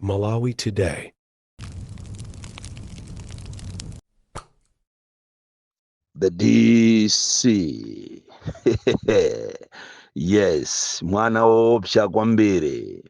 Malawi Today. The DC. Yes, mwana woopsa kwambiri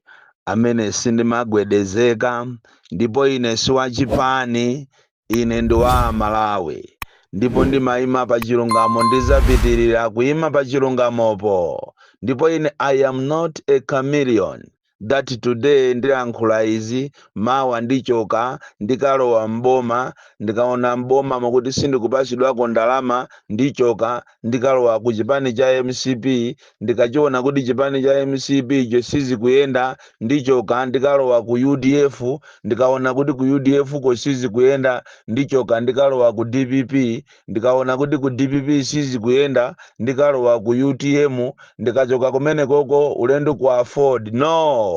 amene sindimagwedezeka ndipo ine si wachipani, ine ndi wa Malawi ndipo ndimayima pa chilungamo, ndizapitirira kuyima pa chilungamopo. Ndipo ine I am not a chameleon that today ndilankhula izi mawa ndichoka ndikalowa mboma, ndikaona mboma mokuti sindikupatsidwako ndalama ndichoka ndikalowa ku chipani cha MCP, ndikachiona kuti chipani cha MCP icho sizikuyenda ndichoka ndikalowa ku UDF, ndikaona kuti ku UDF ko sizikuyenda ndichoka ndikalowa ku DPP, ndikaona kuti ku DPP sizikuyenda ndikalowa ku UTM, ndikachoka kumene koko ulendo ku afford. No,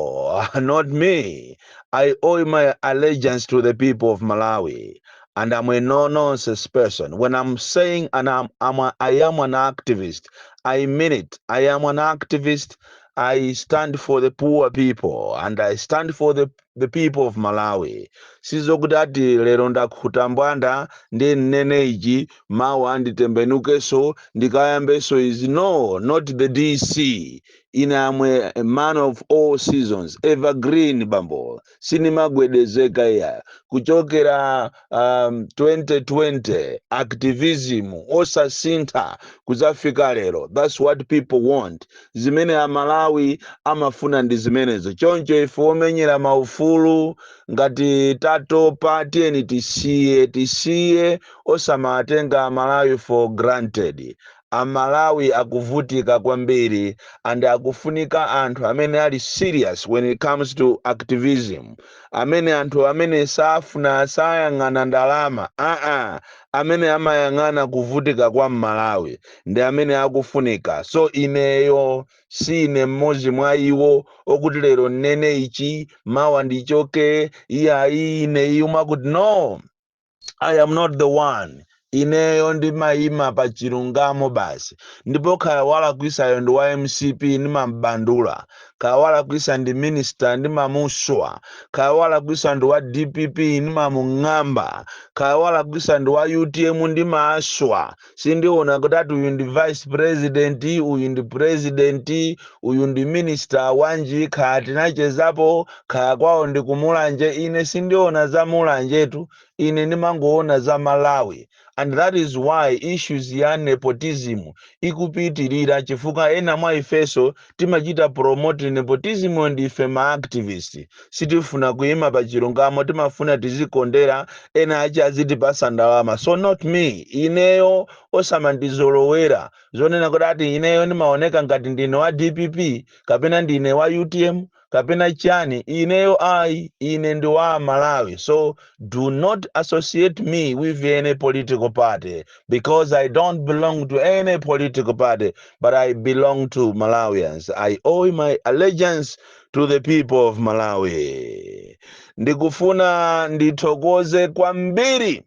not me. I owe my allegiance to the people of Malawi, and I'm a no-nonsense person. When I'm saying I am an activist, I mean it. I am an activist. I stand for the poor people, and I stand for the people of Malawi. Sizokuti ati lero ndakhutambwanda ndi nene ichi mawa anditembenukeso ndikayambeso izi. No, not the DC. I'm a man of all seasons, evergreen bambo. Sinimagwedezeka ya kuchokera 2020 activism osasintha kuzafika lero. That's what people want. Zimene Malawi amafuna ndi zimenezo. Choncho ife omenyera maufulu ngati tatopa tiyeni tisiye osamatenga Malawi for granted. Amalawi akuvutika kwambiri, and akufunika anthu amene ali serious when it comes to activism. Anthu amene safuna sayang'ana ndalama, amene amayang'ana kuvutika kwa Malawi ndi amene akufunika. So ineyo sine mmodzi mwa iwo okuti lero nene ichi mawa ndichoke ine umakuti no. I am not the one. Ineyo ndimayima pa chilungamo basi. Ndipo kaya wala kuisayo ndi wa MCP ndimambandula, kaya wala kuisa ndi minister ndimamuswa, kaya wala kuisa ndi wa DPP ndimamung'amba, kaya wala kuisa ndi wa UTM ndimaswa. Sindiona kuti uyu ndi vice president, uyu ndi president, uyu ndi minister wanji, kaya tinachezapo kaya kwawo ndi kumulanje. Ine sindiona za mulanjetu, ine ndimangoona za Malawi. And that is why issues ya nepotism ikupitirira chifukwa ena mwa ifeso timachita promote nepotism ndife ma activist. Sitifuna kuyima pa chilungamo, timafuna tizikondera ena achazitipasa ndalama. So not me. Ineyo osamandizolowera zonena kuti ineyo ndimaoneka ngati ndine wa DPP kapena ndine wa UTM kapena chani. Ineyo ine ndi wa Malawi. So do not associate me with any political party, because I don't belong to any political party, but I belong to Malawians. I owe my allegiance to the people of Malawi. Ndikufuna ndithokoze kwambiri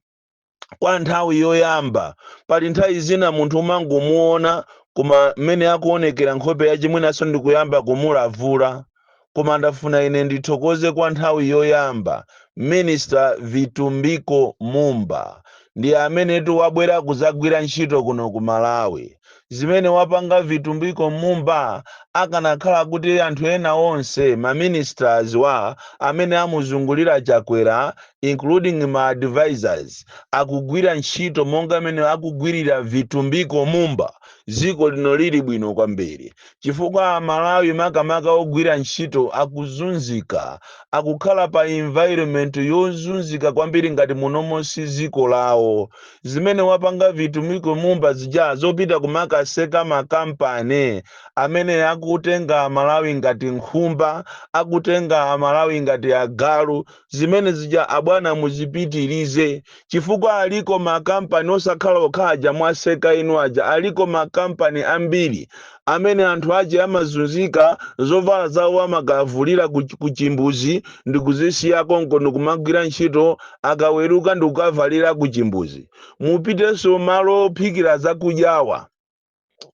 kwa nthawi yoyamba. Pali nthawi zina munthu umangumuona koma mmene akuonekera nkhope yace mwinaso ndikuyamba kumulavula. Koma ndafuna ine ndithokoze kwa nthawi yoyamba Minister Vitumbiko Mumba, ndi amenetu wabwera kuzagwira ntchito kuno ku Malawi. Zimene wapanga Vitumbiko Mumba akanakhala kuti anthu ena onse ma ministers wa amene amuzungulira chakwera, including ma advisors, akugwira ntchito monga amene akugwirira Vitumbiko Mumba, ziko lino lili bwino kwambiri. Chifukwa Malawi makamaka ogwira ntchito akuzunzika, akukhala pa environment yozunzika kwambiri ngati munomo si ziko lawo. Zimene wapanga Vitumbiko Mumba zija zopita kumakaseka makampani amene akutenga Malawi ngati nkhumba, akutenga Malawi ngati agalu. Zimene zija abwana muzipitirize, chifukwa aliko makampani osakhala okhaja mwaseka inu aja, aliko makampani ambiri amene anthu aje amazunzika zovala zawo amagavulira ku chimbuzi ndikuzisiya konko ndikumagwira ntchito, akaweruka ndikukavalira ku chimbuzi. Mupitenso malo ophikira zakudyawa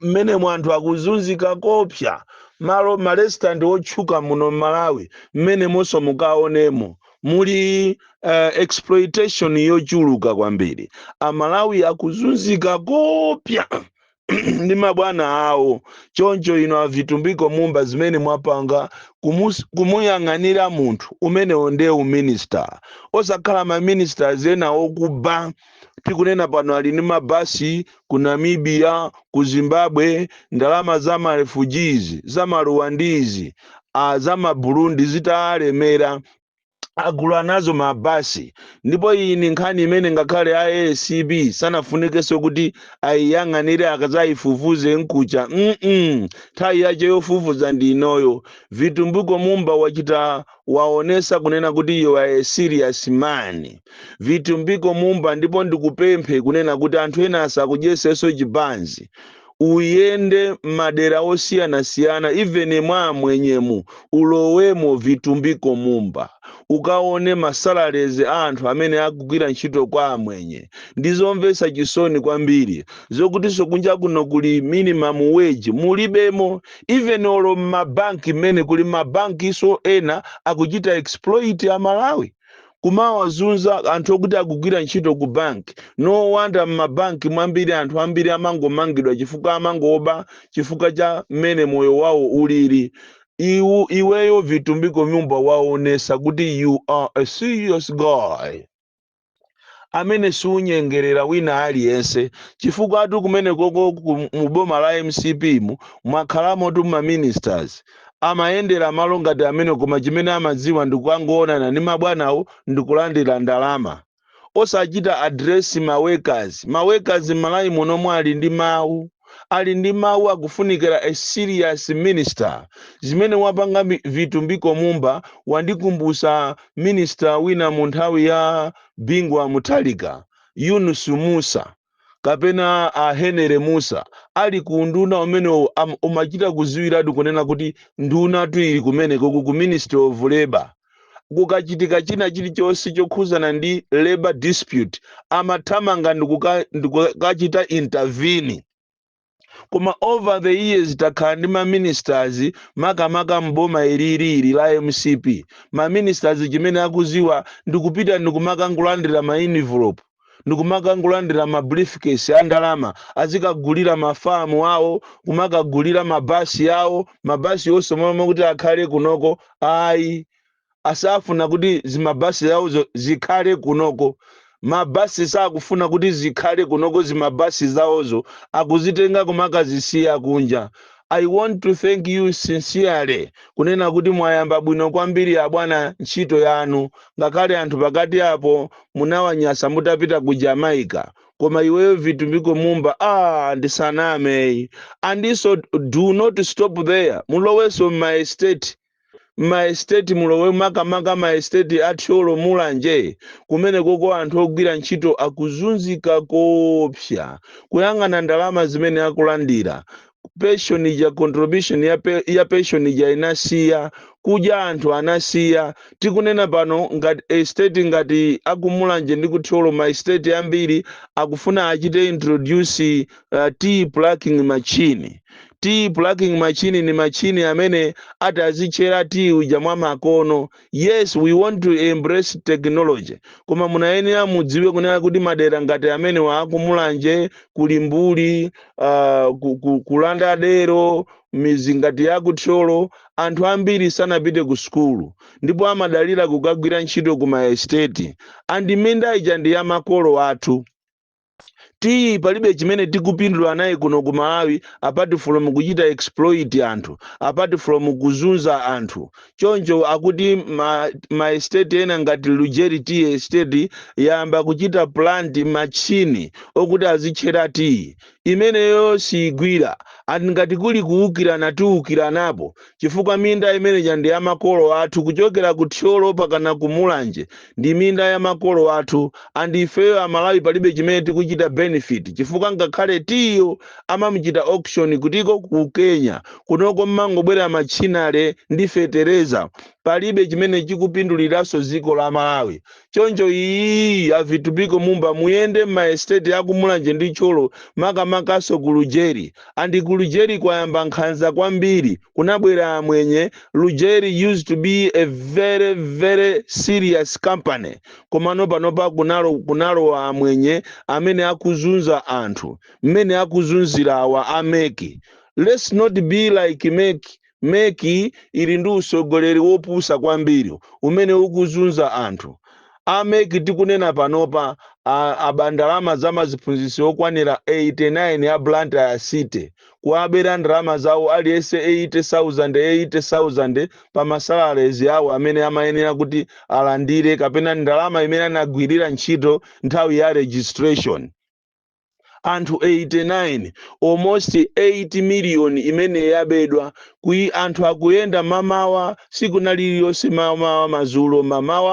mmene mwanthu akuzunzika kopsa malo marestaurant otchuka muno Malawi mmene monso mukaonemo muli exploitation yochuluka kwambiri. Amalawi akuzunzika kopya ndi mabwana awo. Choncho ino avitumbiko mumba zimene mwapanga kumuyang'anira munthu umenewo ndiye uminister, osakhala maministers ena okuba. Tikunena pano ali ndi mabasi ku Namibia, ku Zimbabwe, ndalama za ma refugees, za ma Rwandizi, za ma Burundi zitalemera agula nazo mabasi. Ndipo iyi ni nkhani imene ngakhale ASCB sanafunikenso kuti ayiyang'anire akazayifufuze nkucha. Nthawi yache yofufuza ndi inoyo. Vitumbiko mumba waonesa kunena kuti you are a serious man. Vitumbiko mumba ndipo ndikupemphe kunena kuti anthu ena asakudyetsenso chibanzi. Uyende madera osiyanasiyana even mwa mwenyemu ulowemo vitumbiko mumba ukaone masalarizi anthu amene akugwira ntchito kwa amwenye. Ndizomvetsa chisoni kwambiri zokutinso kunja kuno kuli minimum wage mulibemo. Even olo mabanki mmene kuli mabanki so ena akuchita exploit Amalawi kumawazunza anthu okuti akugwira ntchito ku bank. No wonder mabanki mwambiri anthu ambiri amangomangidwa chifukwa amangoba chifukwa cha mmene moyo wawo ulili. Iweyo vitumbiko mumba waonesa kuti you are a serious guy amene siunyengerera wina aliyense. Chifukwa atu kumene koko muboma la MCP mwakhalamo tu ma ministers amayendera malo ngati amene koma chimene amadziwa ndikuangoonana ndi mabwanawo ndikulandira ndalama, osachita address ma workers. Ma workers Malawi muno ali ndi mawu akufunikira a serious minister. Zimene wapanga vitumbiko mumba wandikumbusa minister wina mu nthawi ya Bingwa Mutharika, Yunus Musa kapena Henere Musa, ali ku nduna umene umachita kuziwiratu kunena kuti nduna tu ili kumene ku Ministry of Labor. Kukachitika china chilichonse chokhuzana ndi labor dispute amathamanga ndikukachita intervene. Koma over the years takhala ndi ma ministers makamaka mboma ilili la MCP. Ma ministers chimene akuziwa ndikupita ndikumakangulandira ma envelope, ndikumakangulandira ma briefcase andalama azikagulira mafamu awo, kumakagulira mabasi awo. Mabasi yonse momwe kuti akhale kunoko ayi asafuna kuti zimabasi yawo zikhale kunoko. Mabasi sakufuna kuti zikhale kunoko zimabasi zawozo akuzitenga kumakazisiya kunja. I want to thank you sincerely kunena kuti mwayamba bwino kwambiri abwana ntchito yanu. Ngakhale anthu pakati apo munawanyasa mutapita ku Jamaica, koma iweyo vitumbiko mumba ndisaname. And so do not stop there. Muloweso my estate mulowe makamaka my estate athyolo mulanje kumene koko anthu ogwira ntchito akuzunzika kopsa kuyang'ana ndalama zimene akulandira. Pension ya contribution ya pension ya inasiya kuja anthu anasiya. Tikunena pano ngati estate ngati akumulanje ndi kuthyolo ma estate ambiri akufuna achite introduce tea plucking machine. Tea plucking machine ni machine amene atazichera tea uja mwa makono. Yes, we want to embrace technology. Koma munayenera mudziwe kunena kuti madera ngati amene waakumulanje kulimbuli kulanda dero mizingati ya kuthyolo anthu ambiri sanapite ku skulu ndipo amadalira kukagwira ntchito ku ma estate. Andi minda ija ndi ya makolo athu. Palibe chimene tikupindula naye kuno ku Malawi apart from kuchita exploit anthu, apart from kuzunza anthu. Choncho akuti ma estate ena ngati Lugeri tea estate yamba kuchita plant machine okuti azitchera tea. Imeneyo sigwira. Ati ngati kuli kuwukirana tiwukiranapo chifukwa minda imene ndi ya makolo athu kuchokera kuthyolo pakana kumulanje ndi minda ya makolo athu. And ifeyo Amalawi palibe chimene tikuchita benefit chifukwa ngakhale tiyo amamuchita auction kutiko ku Kenya kunoko mmangobwera machinale ndi fetereza palibe chimene chikupinduliranso dziko la Malawi. Choncho iyi avitubiko mumba muyende m'maestate akumulanje ndi Tcholo makamakaso ku Lujeri. Andi ku Lujeri kwayamba nkhanza kwambiri, kunabwera amwenye. Lujeri used to be a very very serious company, komano panopa kunalo amwenye amene akuzunza anthu, mmene akuzunzira awa ameki. Let's not be like meki ili ndi usogoleri wopusa kwambiri umene ukuzunza anthu. Ameki tikunena panopa abandalama za maziphunzitsi okwanira 89 ya Blantyre City kuabera ndalama zawo aliyense 80,000 pa masalarizi awo amene amayenera kuti alandire, kapena ndalama imene anagwirira ntchito nthawi ya registration. Anthu 89, almost 80 million imene yabedwa kui anthu akuyenda mamawa siku naliliyonse, mamawa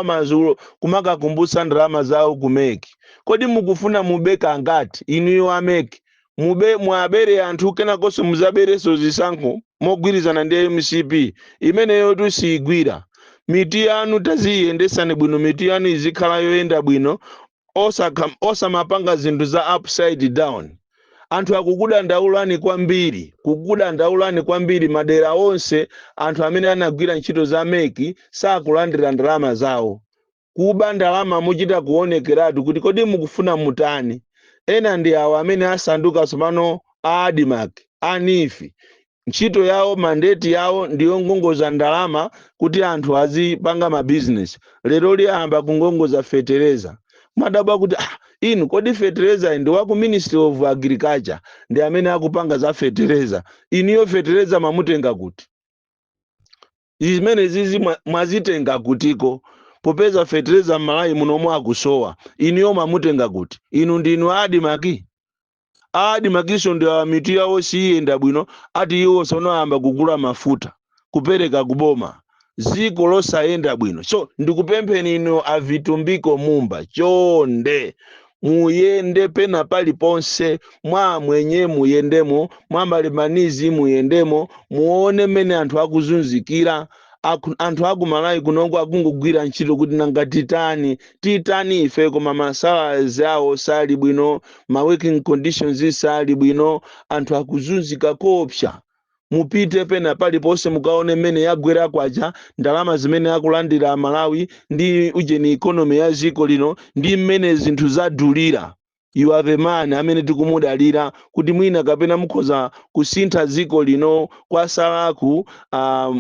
mazulo kumakakumbutsa ndalama zawo kumeki. Kodi mukufuna mubeka ngati inuyo ameki mwabere anthu kenakonso muzabereso zisankho mogwirizana ndi MCP imeneyo tusiyigwira. Miti yanu taziyendesani bwino, miti yanu izikhala yoyenda bwino, osamapanga zinthu za upside down. Anthu akukudandaulani kwambiri madera onse. Anthu amene anagwira ntchito za meki sakulandira ndalama zawo. Kuba ndalama muchita kuonekeratu kuti kodi mukufuna mutani. Ena ndi awo amene asanduka tsopano ADMAC, anifi. Ntchito yawo, mandate yawo ndiyo ngongoza ndalama kuti anthu azipanga mabizinesi. Lero liyamba kungongoza fetereza. Madabwa kuti inu kodi fetereza ndi wa ku Ministry of Agriculture ndi amene akupanga za fetereza. Iniyo fetereza mamutenga kuti? Zimene zizi mwazitenga kutiko. Popeza fetereza m'Malawi muno mwakusowa. Iniyo mamutenga kuti? Inu ndinu ADMAC. ADMAC ndi miti yawo siyenda bwino, ati iwo sonoyamba kugula mafuta kupereka kuboma. Ziko losayenda bwino. So ndikupempheni ino avitumbiko mumba chonde muyende pena pali ponse, mwenye muyendemo, malimanizi muyendemo, muone mene anthu akuzunzikira. Anthu aku Malawi kunongo akungugwira ntchito kuti nanga titani ife, koma masalaries awo sali bwino, ma working conditions sali bwino, anthu akuzunzika kopsa. Mupite pena pali ponse mukaone mene yagwera kwacha ndalama zimene akulandira Malawi ndi ujeni economy ya ziko lino, ndi mmene zinthu zadulira. You are the man amene tikumudalira kuti mwina kapena mukhoza kusintha ziko lino kwa salaku.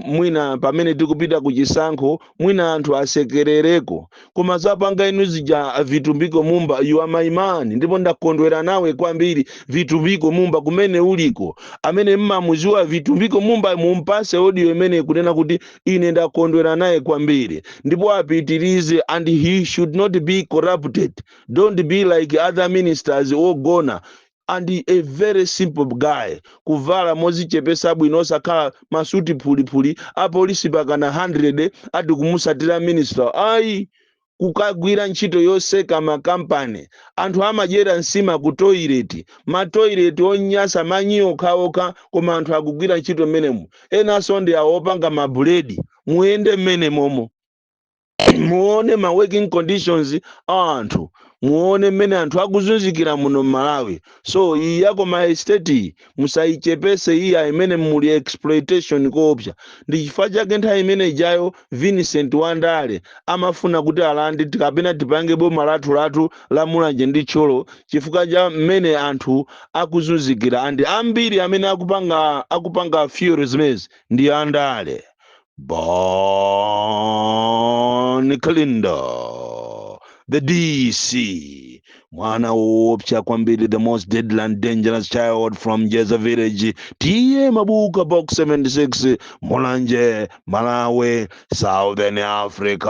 Mwina pamene tikupita kuchisankho mwina anthu asekerereko, koma zapanga inu zija vitumbiko mumba. You are my man, ndipo ndakondwera nawe kwambiri vitumbiko mumba kumene uliko. Amene mmamuziwa vitumbiko mumba mumpase audio imene kunena kuti ine ndakondwera naye kwambiri, ndipo apitirize. And he should not be corrupted. Don't be like other ministers ogona. And a very simple guy, kuvala mozichepesa bwino osakhala masuti phulipuli, apolisi pakana 100 ati kumusatira minister. Kukagwira ntchito yoseka makampani. Anthu amadyera nsima ku toilet, matoilet onyasa manyiyo okhaokha, koma anthu akugwira ntchito mmenemu. Enanso ndi awopanga mabuledi, muyende mmene momo. Muone ma working conditions anthu, muone mmene anthu akuzunzikira muno Malawi. So iyi yako ma estate musaichepese, iyi imene muli exploitation kopsa. Ndi chifukwa chake nthawi imene ijayo Vincent Wandale amafuna kuti alande tikapena tipange boma lathu la Mulanje ndi Tcholo, chifukwa cha mmene anthu akuzunzikira. Andi ambiri amene akupanga fuel zimezi ndi Andale. Bon Kalindo, the DC, mwana woopsa kwambiri, the most deadly and dangerous child from Jeza Village, TM Mabuka Box 76, Mulanje, Malawi, Southern Africa.